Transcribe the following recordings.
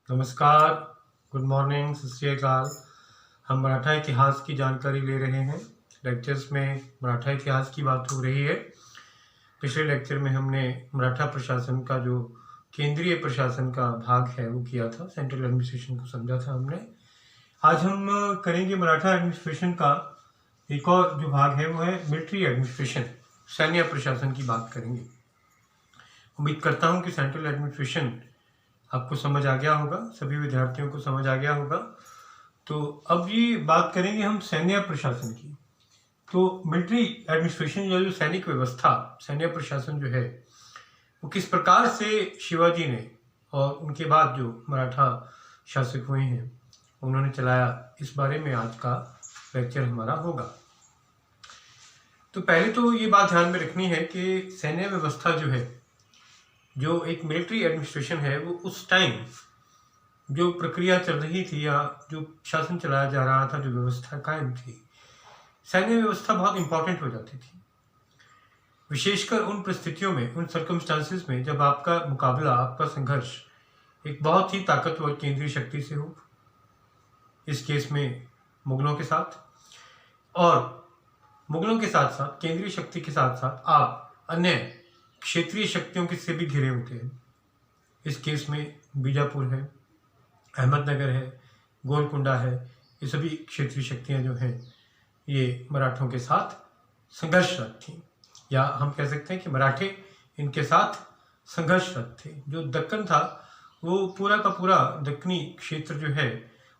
नमस्कार, good morning, सत श्री अकाल। हम मराठा इतिहास की जानकारी ले रहे हैं। लेक्चर्स में मराठा इतिहास की बात हो रही है। पिछले लेक्चर में हमने मराठा प्रशासन का जो केंद्रीय प्रशासन का भाग है वो किया था, सेंट्रल एडमिनिस्ट्रेशन को समझा था हमने। आज हम करेंगे मराठा एडमिनिस्ट्रेशन का एक और जो भाग है वो है मिलिट्री एडमिनिस्ट्रेशन, सैन्य प्रशासन की बात करेंगे। उम्मीद करता हूँ कि सेंट्रल एडमिनिस्ट्रेशन आपको समझ आ गया होगा, सभी विद्यार्थियों को समझ आ गया होगा। तो अब ये बात करेंगे हम सैन्य प्रशासन की। तो मिलिट्री एडमिनिस्ट्रेशन या जो सैनिक व्यवस्था, सैन्य प्रशासन जो है वो किस प्रकार से शिवाजी ने और उनके बाद जो मराठा शासक हुए हैं उन्होंने चलाया, इस बारे में आज का लेक्चर हमारा होगा। तो पहले तो ये बात ध्यान में रखनी है कि सैन्य व्यवस्था जो है, जो एक मिलिट्री एडमिनिस्ट्रेशन है, वो उस टाइम जो प्रक्रिया चल रही थी या जो शासन चलाया जा रहा था, जो व्यवस्था कायम थी, सैन्य व्यवस्था बहुत इंपॉर्टेंट हो जाती थी। विशेषकर उन परिस्थितियों में, उन सर्कमस्टांसिस में जब आपका मुकाबला, आपका संघर्ष एक बहुत ही ताकतवर केंद्रीय शक्ति से हो, इस केस में मुगलों के साथ, और मुगलों के साथ साथ केंद्रीय शक्ति के साथ साथ आप अन्य क्षेत्रीय शक्तियों के से भी घिरे होते हैं। इस केस में बीजापुर है, अहमदनगर है, गोलकुंडा है, ये सभी क्षेत्रीय शक्तियां जो हैं ये मराठों के साथ संघर्षरत थी, या हम कह सकते हैं कि मराठे इनके साथ संघर्षरत थे। जो दक्कन था वो पूरा का पूरा दक्कनी क्षेत्र जो है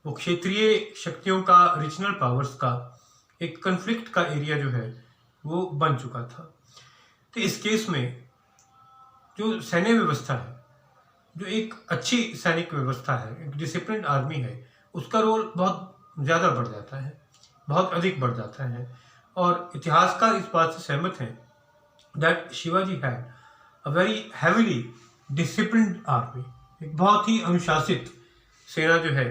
वो क्षेत्रीय शक्तियों का, रीजनल पावर्स का एक कन्फ्लिक्ट का एरिया जो है वो बन चुका था। तो इस केस में जो सैन्य व्यवस्था है, जो एक अच्छी सैनिक व्यवस्था है, एक डिसिप्लिन आर्मी है, उसका रोल बहुत ज़्यादा बढ़ जाता है, बहुत अधिक बढ़ जाता है। और इतिहासकार इस बात से सहमत हैं that Shivaji had a very heavily disciplined army, एक बहुत ही अनुशासित सेना जो है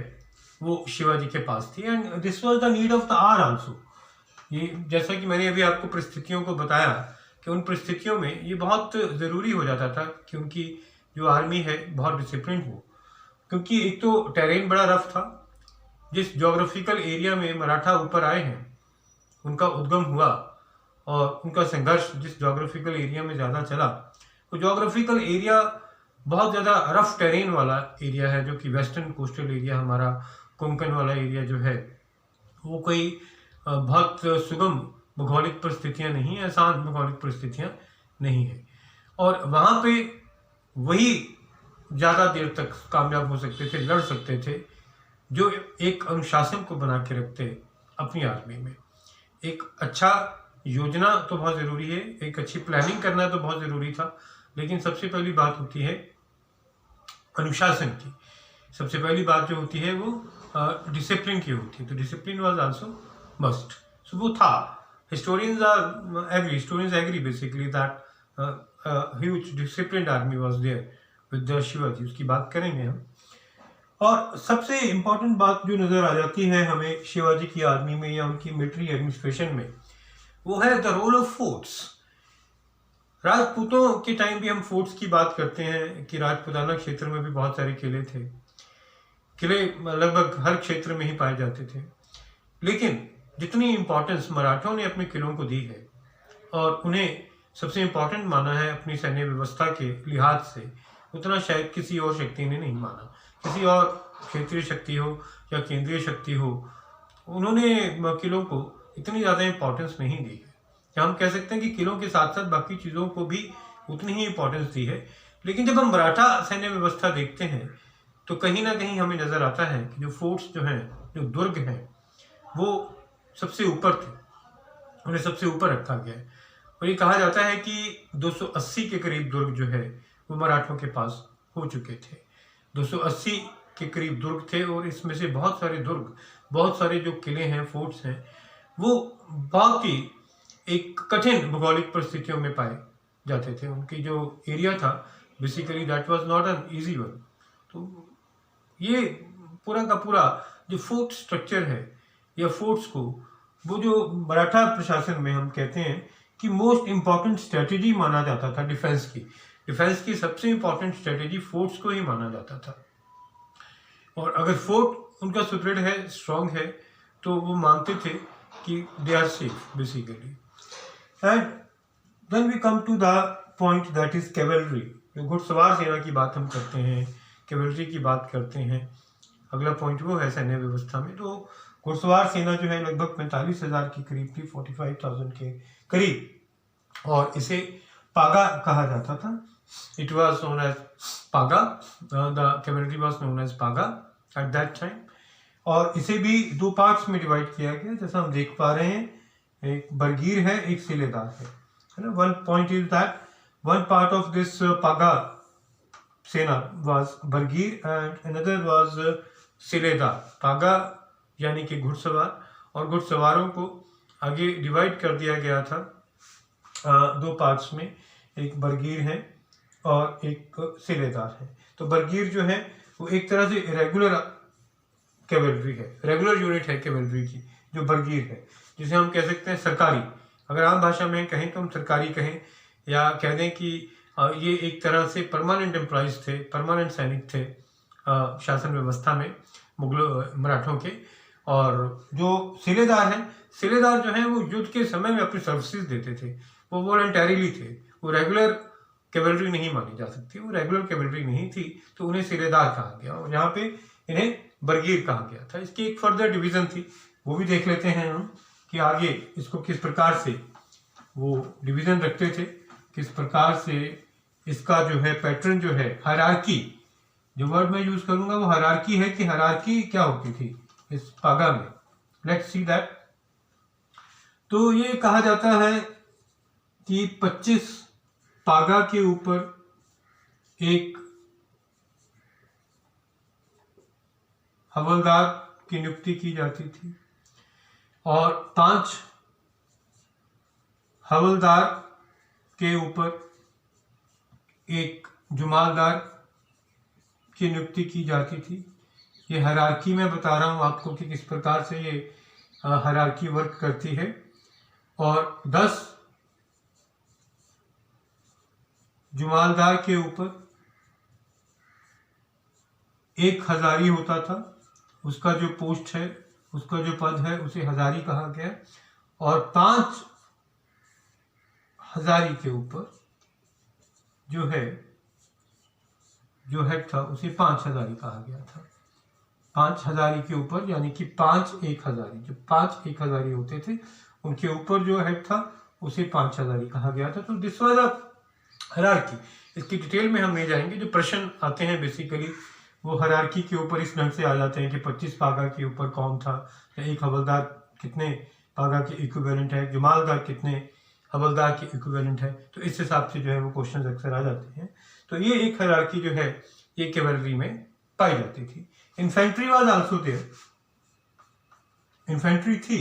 वो शिवाजी के पास थी। And this was the need of the hour also. ये जैसा कि मैंने अभी आपको परिस्थितियों को बताया कि उन परिस्थितियों में ये बहुत ज़रूरी हो जाता था कि उनकी जो आर्मी है बहुत डिसिप्लिन हो, क्योंकि एक तो टेरेन बड़ा रफ था। जिस जोग्राफिकल एरिया में मराठा ऊपर आए हैं, उनका उद्गम हुआ और उनका संघर्ष जिस जोग्राफिकल एरिया में ज़्यादा चला, वो जोग्राफिकल एरिया बहुत ज़्यादा रफ टेरेन वाला एरिया है, जो कि वेस्टर्न कोस्टल एरिया, हमारा कोंकण वाला एरिया जो है वो कोई बहुत सुगम भौगोलिक परिस्थितियां नहीं है, आसान भौगोलिक परिस्थितियां नहीं है। और वहाँ पे वही ज़्यादा देर तक कामयाब हो सकते थे, लड़ सकते थे, जो एक अनुशासन को बना के रखते अपनी आर्मी में। एक अच्छा योजना तो बहुत ज़रूरी है, एक अच्छी प्लानिंग करना तो बहुत ज़रूरी था, लेकिन सबसे पहली बात होती है अनुशासन की। सबसे पहली बात जो होती है वो डिसिप्लिन की होती है। तो डिसिप्लिन वाज आल्सो मस्ट। सो वो था। Historians agree basically that huge disciplined army was there with the Shivaji। उसकी बात करेंगे हम। और सबसे इम्पोर्टेंट बात जो नज़र आ जाती है हमें शिवाजी की आर्मी में या उनकी मिलिट्री एडमिनिस्ट्रेशन में, वो है द रोल ऑफ फोर्ट्स। राजपूतों के टाइम भी हम फोर्ट्स की बात करते हैं कि राजपूताना क्षेत्र में भी बहुत सारे किले थे। किले लगभग हर क्षेत्र में ही पाए जाते थे, लेकिन जितनी इम्पोर्टेंस मराठों ने अपने किलों को दी है और उन्हें सबसे इम्पोर्टेंट माना है अपनी सैन्य व्यवस्था के लिहाज से, उतना शायद किसी और शक्ति ने नहीं माना। किसी और क्षेत्रीय शक्ति हो या केंद्रीय शक्ति हो, उन्होंने किलों को इतनी ज़्यादा इम्पोर्टेंस नहीं दी है। या हम कह सकते हैं कि किलों के साथ साथ बाकी चीज़ों को भी उतनी ही इम्पोर्टेंस दी है। लेकिन जब हम मराठा सैन्य व्यवस्था देखते हैं तो कहीं ना कहीं हमें नज़र आता है कि जो फोर्ट्स जो हैं, जो दुर्ग हैं, वो सबसे ऊपर थे, उन्हें सबसे ऊपर रखा गया है। और ये कहा जाता है कि 280 के करीब दुर्ग जो है वो मराठों के पास हो चुके थे। 280 के करीब दुर्ग थे, और इसमें से बहुत सारे दुर्ग, बहुत सारे जो किले हैं, फोर्ट्स हैं, वो बहुत ही एक कठिन भौगोलिक परिस्थितियों में पाए जाते थे। उनकी जो एरिया था basically that was not an easy one. तो ये पूरा का पूरा जो फोर्ट स्ट्रक्चर है या फोर्ट्स को, वो जो मराठा प्रशासन में हम कहते हैं कि मोस्ट इम्पॉर्टेंट स्ट्रेटेजी माना जाता था डिफेंस की। डिफेंस की सबसे इम्पॉर्टेंट स्ट्रेटेजी फोर्ट्स को ही माना जाता था। और अगर फोर्ट उनका सुदृढ़ है, स्ट्रांग है, तो वो मानते थे कि they are safe basically. And then we come to the point that is cavalry. जो घुड़सवार सेना की बात हम करते हैं, कैवलरी की बात करते हैं, अगला पॉइंट वो है सैन्य व्यवस्था में। तो घुड़सवार सेना जो है लगभग 45,000 के करीब थी, 45,000 के करीब, और इसे पागा कहा जाता था। It was known as paga, the cavalry was known as paga at that time. और इसे भी दो पार्ट्स में डिवाइड किया गया, जैसा हम देख पा रहे हैं, एक बरगीर है, एक सिलेदार है ना। One point is that one part of this पागा सेना वाज बरगीर एंड अनदर वाज सिलेदार। पागा यानी कि घुड़सवार, और घुड़सवारों को आगे डिवाइड कर दिया गया था दो पार्ट्स में, एक बरगीर है और एक सिलेदार है। तो बरगीर जो है वो एक तरह से रेगुलर कैवलरी है, रेगुलर यूनिट है कैवलरी की, जो बरगीर है, जिसे हम कह सकते हैं सरकारी। अगर आम भाषा में कहें तो हम सरकारी कहें, या कह दें कि ये एक तरह से परमानेंट एम्प्लॉयज थे, परमानेंट सैनिक थे शासन व्यवस्था में मुगलों मराठों के। और जो सिलेदार हैं, सिलेदार जो हैं वो युद्ध के समय में अपनी सर्विसेज देते थे, वो वॉलंटरीली थे, वो रेगुलर कैवलरी नहीं मानी जा सकती, वो रेगुलर कैवलरी नहीं थी, तो उन्हें सिलेदार कहा गया और यहाँ पे इन्हें बरगीर कहा गया था। इसकी एक फर्दर डिवीजन थी, वो भी देख लेते हैं हम कि आगे इसको किस प्रकार से वो डिवीजन रखते थे, किस प्रकार से इसका जो है पैटर्न जो है, हायरार्की, जो वर्ड मैं यूज करूंगा वो हायरार्की है कि हायरार्की क्या होती थी इस पागा में। Let's see that. तो ये कहा जाता है कि 25 पागा के ऊपर एक हवलदार की नियुक्ति की जाती थी और 5 हवलदार के ऊपर एक जुमालदार की नियुक्ति की जाती थी। ये हायरार्की मैं बता रहा हूं आपको कि किस प्रकार से ये हायरार्की वर्क करती है। और 10 जुमालदार के ऊपर एक हजारी होता था, उसका जो पोस्ट है, उसका जो पद है, उसे हजारी कहा गया। और 5 हजारी के ऊपर जो है, जो हेड था, उसे 5 हजारी कहा गया था। 5 हजारी के ऊपर यानी कि 5 एक हजारी, जो 5 एक हजारी होते थे उनके ऊपर जो हेड था उसे 5 हजारी कहा गया था। तो दिस वाज अ हायरार्की। इसकी डिटेल में हम नहीं जाएंगे, जो प्रश्न आते हैं बेसिकली वो हायरार्की के ऊपर इस ढंग से आ जाते हैं कि 25 पागा के ऊपर कौन था, या एक हवलदार कितने पागा के इक्विवेलेंट है, जुमालदार कितने हवलदार के इक्विवेलेंट है। तो इस हिसाब से जो है वो क्वेश्चन अक्सर आ जाते हैं। तो ये एक हायरार्की जो है ये कैवलरी में पाई जाती थी। Infantry was also there. Infantry थी,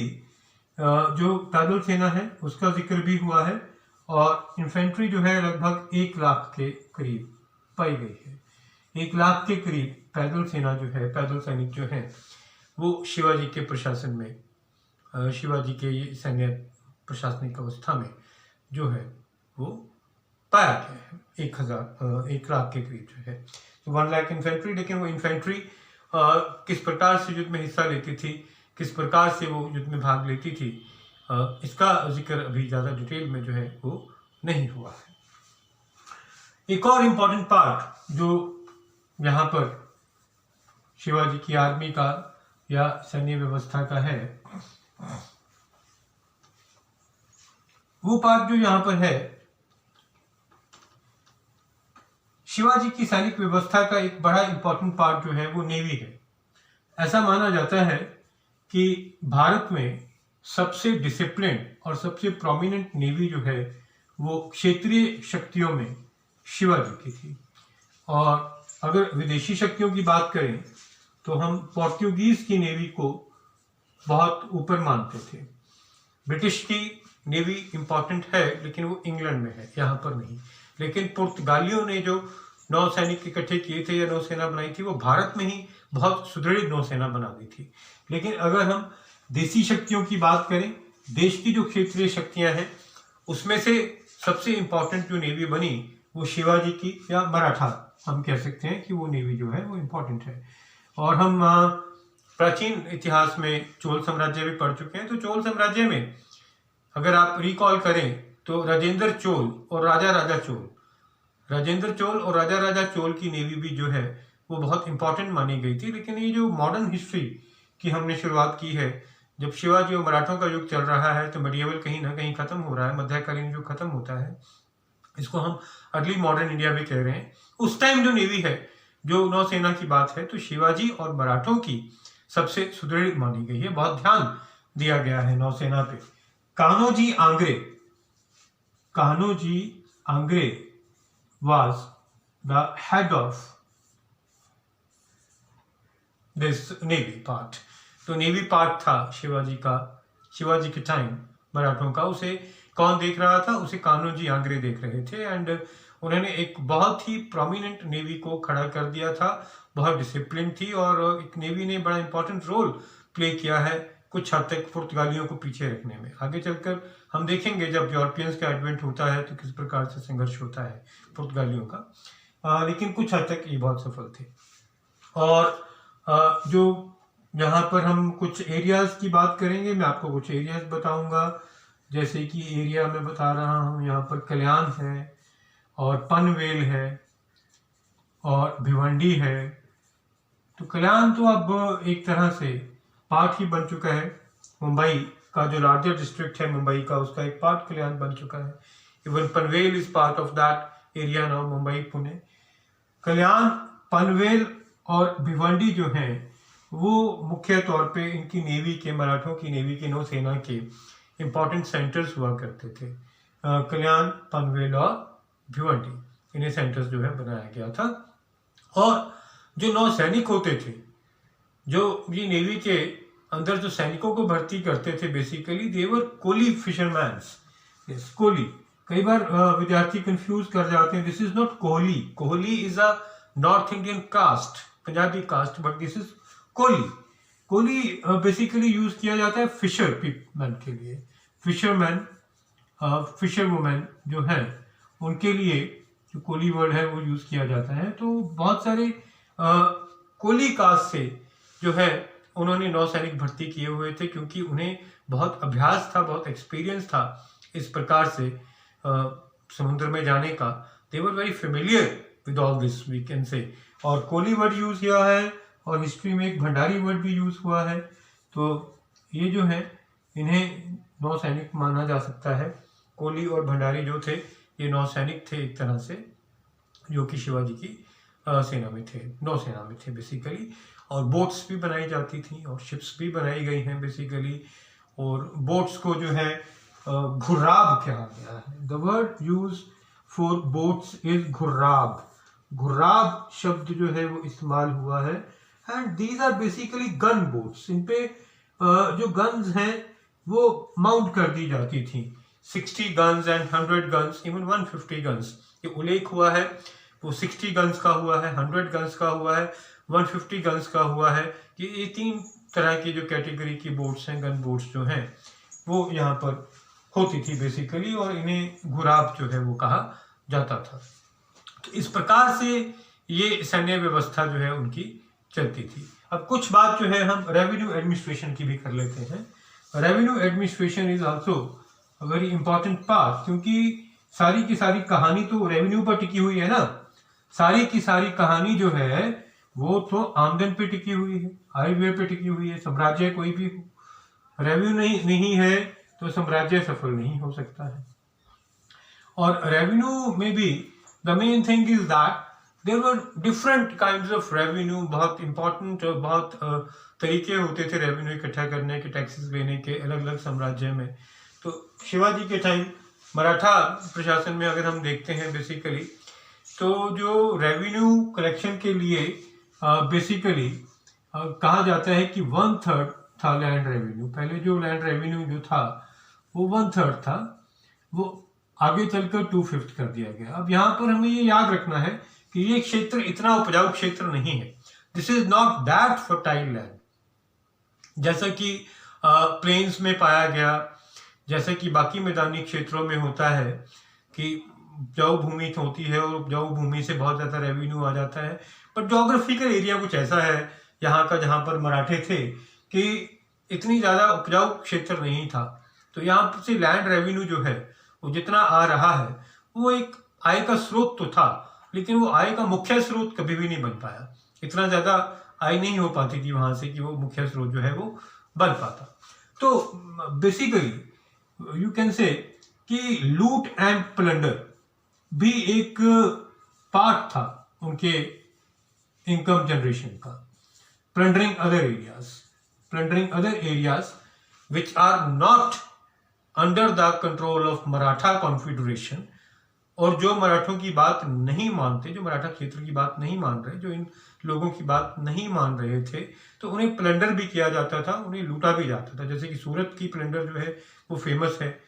जो पैदल सेना है उसका जिक्र भी हुआ है, और इन्फेंट्री जो है लगभग 1 लाख के करीब पाई गई है। 1 लाख के करीब पैदल सेना जो है, पैदल सैनिक जो है वो शिवाजी के प्रशासन में, शिवाजी के सैन्य प्रशासनिक अवस्था में जो है वो पाया गया है। 1 लाख के करीब जो है, तो 1 लाख इन्फेंट्री। लेकिन वो इन्फेंट्री किस प्रकार से युद्ध में हिस्सा लेती थी, किस प्रकार से वो युद्ध में भाग लेती थी, इसका जिक्र अभी ज़्यादा डिटेल में जो है वो नहीं हुआ है। एक और इम्पॉर्टेंट पार्ट जो यहाँ पर शिवाजी की आर्मी का या सैन्य व्यवस्था का है, वो पार्ट जो यहाँ पर है, शिवाजी की सैनिक व्यवस्था का एक बड़ा इंपॉर्टेंट पार्ट जो है वो नेवी है। ऐसा माना जाता है कि भारत में सबसे डिसिप्लिन और सबसे प्रोमिनेंट नेवी जो है वो क्षेत्रीय शक्तियों में शिवाजी की थी। और अगर विदेशी शक्तियों की बात करें तो हम पोर्तुगीज की नेवी को बहुत ऊपर मानते थे। ब्रिटिश की नेवी इंपॉर्टेंट है लेकिन वो इंग्लैंड में है, यहाँ पर नहीं। लेकिन पुर्तगालियों ने जो नौसैनिक इकट्ठे किए थे या नौसेना बनाई थी, वो भारत में ही बहुत सुदृढ़ नौसेना बना दी थी। लेकिन अगर हम देसी शक्तियों की बात करें, देश की जो क्षेत्रीय शक्तियां हैं, उसमें से सबसे इंपॉर्टेंट जो नेवी बनी वो शिवाजी की, या मराठा हम कह सकते हैं कि वो नेवी जो है वो इम्पोर्टेंट है। और हम प्राचीन इतिहास में चोल साम्राज्य भी पढ़ चुके हैं। तो चोल साम्राज्य में अगर आप रिकॉल करें तो राजेंद्र चोल और राजा राजा चोल की नेवी भी जो है वो बहुत इंपॉर्टेंट मानी गई थी। लेकिन ये जो मॉडर्न हिस्ट्री की हमने शुरुआत की है, जब शिवाजी और मराठों का युग चल रहा है तो मेडिएवल कहीं ना कहीं खत्म हो रहा है, मध्यकालीन युग खत्म होता है, इसको हम अर्ली मॉडर्न इंडिया भी कह रहे हैं। उस टाइम जो नेवी है, जो नौसेना की बात है, तो शिवाजी और मराठों की सबसे सुदृढ़ मानी गई है। बहुत ध्यान दिया गया है नौसेना पे। Kanhoji Angre was the head of this navy part। तो नेवी पार्ट था शिवाजी के टाइम मराठों का। उसे कौन देख रहा था? उसे कान्होजी आंग्रे देख रहे थे। एंड उन्होंने एक बहुत ही प्रोमिनेंट नेवी को खड़ा कर दिया था, बहुत डिसिप्लिन थी, और एक नेवी ने बड़ा इंपॉर्टेंट रोल प्ले किया है कुछ हद तक पुर्तगालियों को पीछे रखने में। आगे चलकर हम देखेंगे जब यूरोपियंस का एडवेंट होता है तो किस प्रकार से संघर्ष होता है पुर्तगालियों का। लेकिन कुछ हद तक ये बहुत सफल थे। और जो यहाँ पर हम कुछ एरियाज की बात करेंगे, मैं आपको कुछ एरियाज बताऊंगा। जैसे कि एरिया मैं बता रहा हूँ, यहाँ पर कल्याण है और पनवेल है और भिवंडी है। तो कल्याण तो अब एक तरह से पार्ट ही बन चुका है। मुंबई का जो लार्जर डिस्ट्रिक्ट है मुंबई का, उसका एक पार्ट कल्याण बन चुका है। Even Panvel is part of that area now, Mumbai Pune. Kalyan, Panvel और भिवंडी जो हैं वो मुख्य तौर पे इनकी नेवी के, मराठों की नेवी के, नौसेना के इंपॉर्टेंट सेंटर्स हुआ करते थे। कल्याण, पनवेल और भिवंडी, इन्हें सेंटर्स जो है बनाया गया था। और जो नौसैनिक होते थे, जो ये नेवी के अंदर जो सैनिकों को भर्ती करते थे, basically they were Koli fishermans. Yes, Koli. कई बार विद्यार्थी कंफ्यूज कर जाते हैं, this is not Kohli. Kohli is a North Indian caste, Punjabi caste, but this is Koli. Koli basically use किया जाता है फिशरमैन के लिए। फिशर वुमेन जो है उनके लिए जो कोली वर्ड है वो यूज किया जाता है। तो बहुत सारे कोली कास्ट से जो है उन्होंने नौसैनिक भर्ती किए हुए थे, क्योंकि उन्हें बहुत अभ्यास था, बहुत एक्सपीरियंस था इस प्रकार से समुद्र में जाने का। They were very familiar with all this, we can say. और कोली वर्ड यूज किया है, और हिस्ट्री में एक भंडारी वर्ड भी यूज हुआ है। तो ये जो है इन्हें नौसैनिक माना जा सकता है। कोली और भंडारी जो थे ये नौसैनिक थे एक तरह से, जो कि शिवाजी की सेना में थे, नौसेना में थे बेसिकली। और बोट्स भी बनाई जाती थी और शिप्स भी बनाई गई हैं बेसिकली। और बोट्स को जो है घुर्राब कहा गया है। The word use for boats is घुर्राब। घुर्राब शब्द जो है वो इस्तेमाल हुआ है। And these are basically gun boats. इन पे जो गन्स हैं वो माउंट कर दी जाती थी। 60 guns and 100 guns, even 150 guns, ये उल्लेख हुआ है। वो 60 गन्स का हुआ है, 100 गन्स का हुआ है, 150 गन्स का हुआ है। ये 3 तरह की जो कैटेगरी की बोट्स हैं, गन बोट्स जो हैं, वो यहाँ पर होती थी बेसिकली, और इन्हें घुराब जो है वो कहा जाता था। तो इस प्रकार से ये सैन्य व्यवस्था जो है उनकी चलती थी। अब कुछ बात जो है हम रेवेन्यू एडमिनिस्ट्रेशन की भी कर लेते हैं। Revenue administration is also a very important part, क्योंकि सारी की सारी कहानी तो रेवेन्यू पर टिकी हुई है ना। सारी की सारी कहानी जो है वो तो आमदन पे टिकी हुई है, आय व्यय पे टिकी हुई है। साम्राज्य कोई भी हो, रेवेन्यू नहीं है तो साम्राज्य सफल नहीं हो सकता है। और रेवेन्यू में भी the main thing is that there were different kinds of revenue. बहुत इंपॉर्टेंट, बहुत तरीके होते थे रेवेन्यू इकट्ठा करने के, टैक्सेस लेने के, अलग अलग साम्राज्य में। तो शिवाजी के टाइम मराठा प्रशासन में अगर हम देखते हैं बेसिकली, तो जो रेवेन्यू कलेक्शन के लिए बेसिकली कहा जाता है कि 1/3 था लैंड रेवेन्यू। पहले जो लैंड रेवेन्यू जो था वो 1/3 था, वो आगे चलकर 2/5 कर दिया गया। अब यहाँ पर हमें ये याद रखना है कि ये क्षेत्र इतना उपजाऊ क्षेत्र नहीं है। This is not that fertile land जैसा कि प्लेन्स में पाया गया, जैसे कि बाकी मैदानी क्षेत्रों में होता है कि उपजाऊ भूमि होती है और उपजाऊ भूमि से बहुत ज़्यादा रेवेन्यू आ जाता है। बट जोग्राफिकल एरिया कुछ ऐसा है यहाँ का, जहाँ पर मराठे थे, कि इतनी ज़्यादा उपजाऊ क्षेत्र नहीं था, तो यहाँ से लैंड रेवेन्यू जो है वो जितना आ रहा है वो एक आय का स्रोत तो था, लेकिन वो आय का मुख्य स्रोत कभी भी नहीं बन पाया। इतना ज़्यादा आय नहीं हो पाती थी वहाँ से कि वो मुख्य स्रोत जो है वो बन पाता। तो बेसिकली यू कैन से कि लूट एंड प्लंडर भी एक पार्ट था उनके इनकम जनरेशन का। Plundering other areas which are not under the control of Maratha confederation, और जो मराठों की बात नहीं मानते, जो मराठा क्षेत्र की बात नहीं मान रहे, जो इन लोगों की बात नहीं मान रहे थे, तो उन्हें प्लंडर भी किया जाता था, उन्हें लूटा भी जाता था। जैसे कि सूरत की प्लंडर जो है वो फेमस है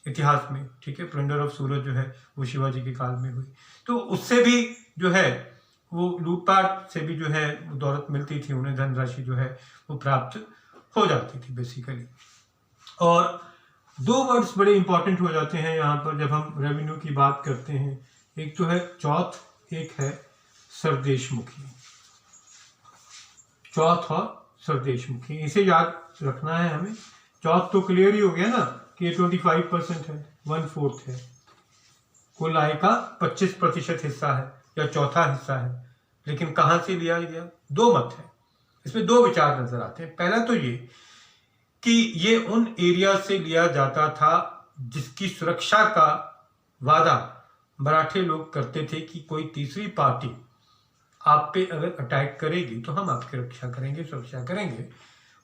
इतिहास में, ठीक है। प्लंडर ऑफ सूरत जो है वो शिवाजी के काल में हुई, तो उससे भी जो है वो लूटपाट से भी जो है दौलत मिलती थी उन्हें, धनराशि जो है वो प्राप्त हो जाती थी बेसिकली। और दो वर्ड्स बड़े इंपॉर्टेंट हो जाते हैं यहाँ पर जब हम रेवेन्यू की बात करते हैं। एक तो है चौथ, एक है सरदेशमुखी। चौथ और सरदेशमुखी, इसे याद रखना है हमें। चौथ तो क्लियर ही हो गया ना कि ये 25% है, 1/4 है, कुल आय का 25% हिस्सा है या चौथा हिस्सा है। लेकिन कहाँ से लिया गया, दो मत है इसमें, दो विचार नजर आते हैं। पहला तो ये कि ये उन एरिया से लिया जाता था जिसकी सुरक्षा का वादा मराठे लोग करते थे कि कोई तीसरी पार्टी आप पे अगर अटैक करेगी तो हम आपकी रक्षा करेंगे, सुरक्षा करेंगे,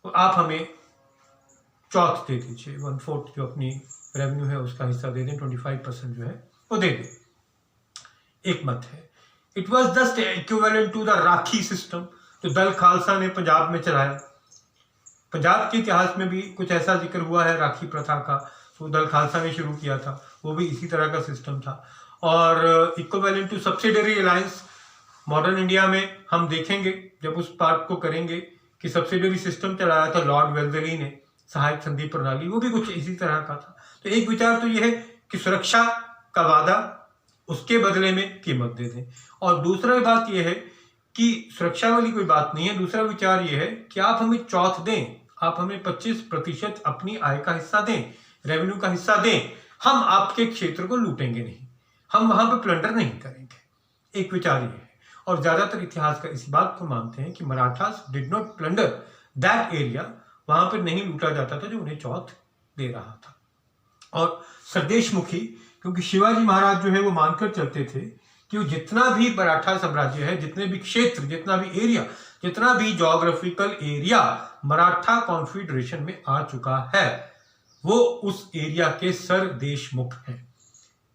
और आप हमें चौथ दे दीजिए, 1/4 जो अपनी रेवेन्यू है उसका हिस्सा दे दें, 25% जो है वो दे दें। एक मत है। It was just equivalent to the rakhi system जो दल खालसा ने पंजाब में चलाया। पंजाब के इतिहास में भी कुछ ऐसा जिक्र हुआ है राखी प्रथा का, वो दल खालसा ने शुरू किया था, वो भी इसी तरह का सिस्टम था। और equivalent to subsidiary alliance, modern India में हम देखेंगे जब उस पार्ट को करेंगे कि सब्सिडरी सिस्टम चलाया था लॉर्ड वेल्लेसली ने, सहायक संधि प्रणाली, वो भी कुछ इसी तरह का था। तो एक विचार तो यह है कि सुरक्षा का वादा, उसके बदले में कीमत दे दें। और दूसरा बात यह है कि सुरक्षा वाली कोई बात नहीं है, दूसरा विचार यह है कि आप हमें चौथ दें, आप हमें 25% अपनी आय का हिस्सा दें, रेवेन्यू का हिस्सा दें, हम आपके क्षेत्र को लूटेंगे नहीं, हम वहां पे प्लंडर नहीं करेंगे। एक विचार ये है। और ज्यादातर इतिहासकार इस बात को मानते हैं कि Marathas did not plunder that area, वहां पर नहीं लूटा जाता था जो उन्हें चौथ दे रहा था। और सरदेशमुखी, क्योंकि शिवाजी महाराज जो है वो मानकर चलते थे कि वो जितना भी मराठा साम्राज्य है, जितने भी क्षेत्र, जितना भी एरिया, जितना भी ज्योग्राफिकल एरिया मराठा कॉन्फेडरेशन में आ चुका है, वो उस एरिया के सरदेशमुख हैं।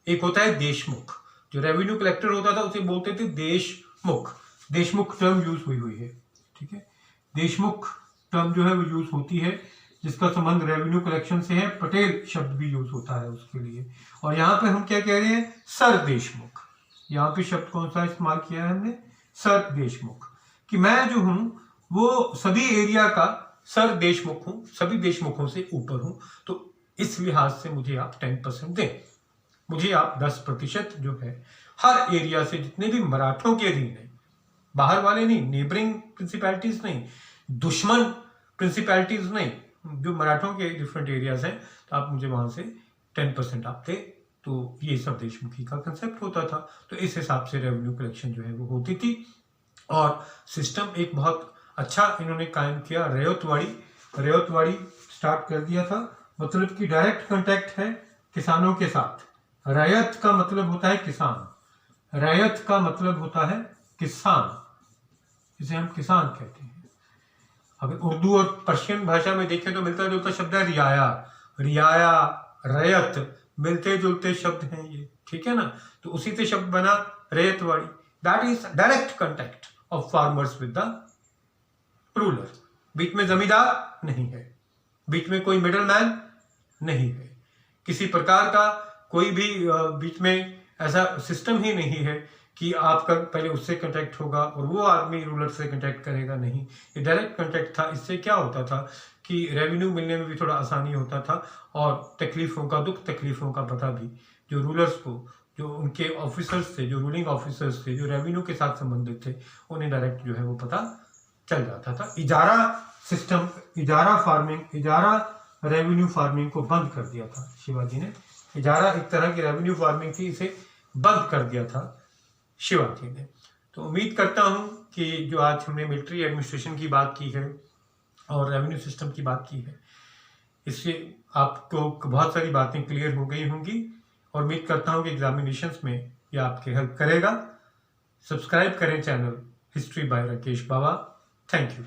एक होता है देशमुख, जो रेवेन्यू कलेक्टर होता था उसे बोलते थे देशमुख। देशमुख टर्म यूज हुई है, ठीक है। देशमुख टर्म जो है वो यूज होती है जिसका संबंध रेवेन्यू कलेक्शन से है। पटेल शब्द भी यूज होता है उसके लिए। और यहाँ पे हम क्या कह रहे हैं, सरदेशमुख। यहाँ पे शब्द कौन सा इस्तेमाल किया है हमने, सरदेशमुख, कि मैं जो हूं वो सभी एरिया का सरदेशमुख हूं, सभी देशमुखों से ऊपर हूं, तो इस लिहाज से मुझे आप 10% दें, मुझे आप 10% जो है हर एरिया से, जितने भी मराठों के अधीन है, बाहर वाले नहीं, नेबरिंग प्रिंसिपैलिटीज नहीं, दुश्मन प्रिंसिपैलिटीज नहीं, जो मराठों के डिफरेंट एरियाज हैं, तो आप मुझे वहां से 10% आप दे। तो ये सब देशमुखी का कंसेप्ट होता था। तो इस हिसाब से रेवेन्यू कलेक्शन जो है वो होती थी। और सिस्टम एक बहुत अच्छा इन्होंने कायम किया, रैयतवाड़ी स्टार्ट कर दिया था। मतलब कि डायरेक्ट कांटेक्ट है किसानों के साथ। रैयत का मतलब होता है किसान, रैयत का मतलब होता है किसान, जिसे हम किसान कहते हैं। अगर उर्दू और पर्शियन भाषा में देखें तो मिलता जुलता शब्द है रियाया, रियाया, रैयत, मिलते जुलते शब्द हैं ये, ठीक है ना। तो उसी से शब्द बना ryotwari. That is direct contact of farmers with the ruler. बीच में जमींदार नहीं है, बीच में कोई मिडल मैन नहीं है, किसी प्रकार का कोई भी बीच में ऐसा सिस्टम ही नहीं है कि आपका पहले उससे कांटेक्ट होगा और वो आदमी रूलर से कांटेक्ट करेगा, नहीं। ये डायरेक्ट कांटेक्ट था। इससे क्या होता था कि रेवेन्यू मिलने में भी थोड़ा आसानी होता था और तकलीफों का, दुख तकलीफों का पता भी जो रूलर्स को, जो उनके ऑफिसर्स थे, जो रूलिंग ऑफिसर्स थे, जो रेवेन्यू के साथ संबंधित थे, उन्हें डायरेक्ट जो है वो पता चल जाता था। इजारा सिस्टम, इजारा फार्मिंग, इजारा रेवेन्यू फार्मिंग को बंद कर दिया था शिवाजी ने। इजारा एक तरह की रेवेन्यू फार्मिंग थी, इसे बंद कर दिया था शिवाजी ने। तो उम्मीद करता हूँ कि जो आज हमने मिलिट्री एडमिनिस्ट्रेशन की बात की है और रेवेन्यू सिस्टम की बात की है, इससे आपको बहुत सारी बातें क्लियर हो गई होंगी और उम्मीद करता हूँ कि एग्जामिनेशंस में ये आपकी हेल्प करेगा। सब्सक्राइब करें channel history by Rakesh Baba. Thank you.